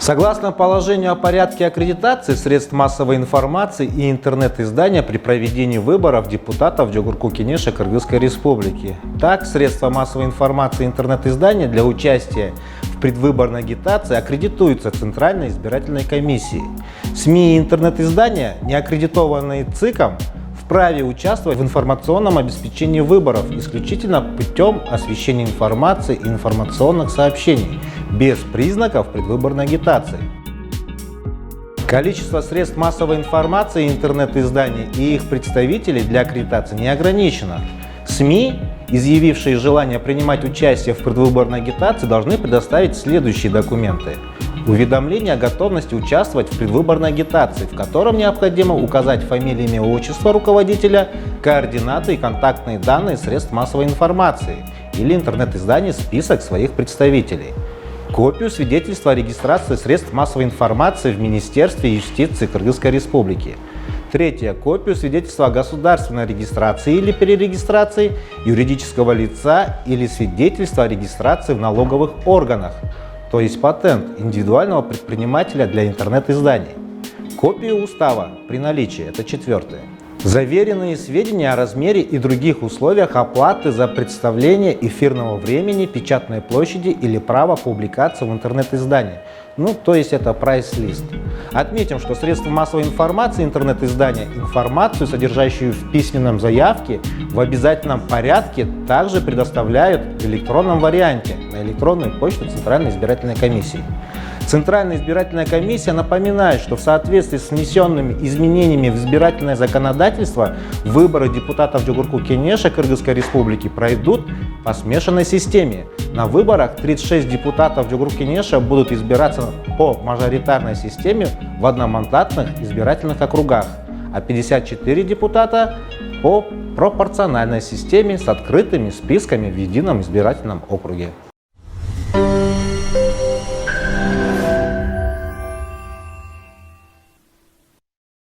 Согласно положению о порядке аккредитации средств массовой информации и интернет-издания при проведении выборов депутатов Джугурку-Кенеша Кыргызской Республики. Так, средства массовой информации и интернет-издания для участия в предвыборной агитации аккредитуются Центральной избирательной комиссией. СМИ и интернет-издания, не аккредитованные ЦИКом, вправе участвовать в информационном обеспечении выборов исключительно путем освещения информации и информационных сообщений, без признаков предвыборной агитации. Количество средств массовой информации и интернет-изданий и их представителей для аккредитации не ограничено. СМИ, изъявившие желание принимать участие в предвыборной агитации, должны предоставить следующие документы. Уведомление о готовности участвовать в предвыборной агитации, в котором необходимо указать фамилию, имя, отчество руководителя, координаты и контактные данные средств массовой информации или интернет-изданий список своих представителей. Копию свидетельства о регистрации средств массовой информации в Министерстве юстиции Кыргызской Республики. Третье. Копию свидетельства о государственной регистрации или перерегистрации юридического лица или свидетельства о регистрации в налоговых органах, то есть патент индивидуального предпринимателя для интернет-изданий. Копию устава при наличии, это четвертое. Заверенные сведения о размере и других условиях оплаты за представление эфирного времени, печатной площади или право публикации в интернет-издании. То есть это прайс-лист. Отметим, что средства массовой информации интернет-издания информацию, содержащую в письменном заявке, в обязательном порядке также предоставляют в электронном варианте на электронную почту Центральной избирательной комиссии. Центральная избирательная комиссия напоминает, что в соответствии с внесенными изменениями в избирательное законодательство выборы депутатов Джугурку-Кенеша Кыргызской Республики пройдут по смешанной системе. На выборах 36 депутатов Джугурку-Кенеша будут избираться по мажоритарной системе в одномандатных избирательных округах, а 54 депутата по пропорциональной системе с открытыми списками в едином избирательном округе.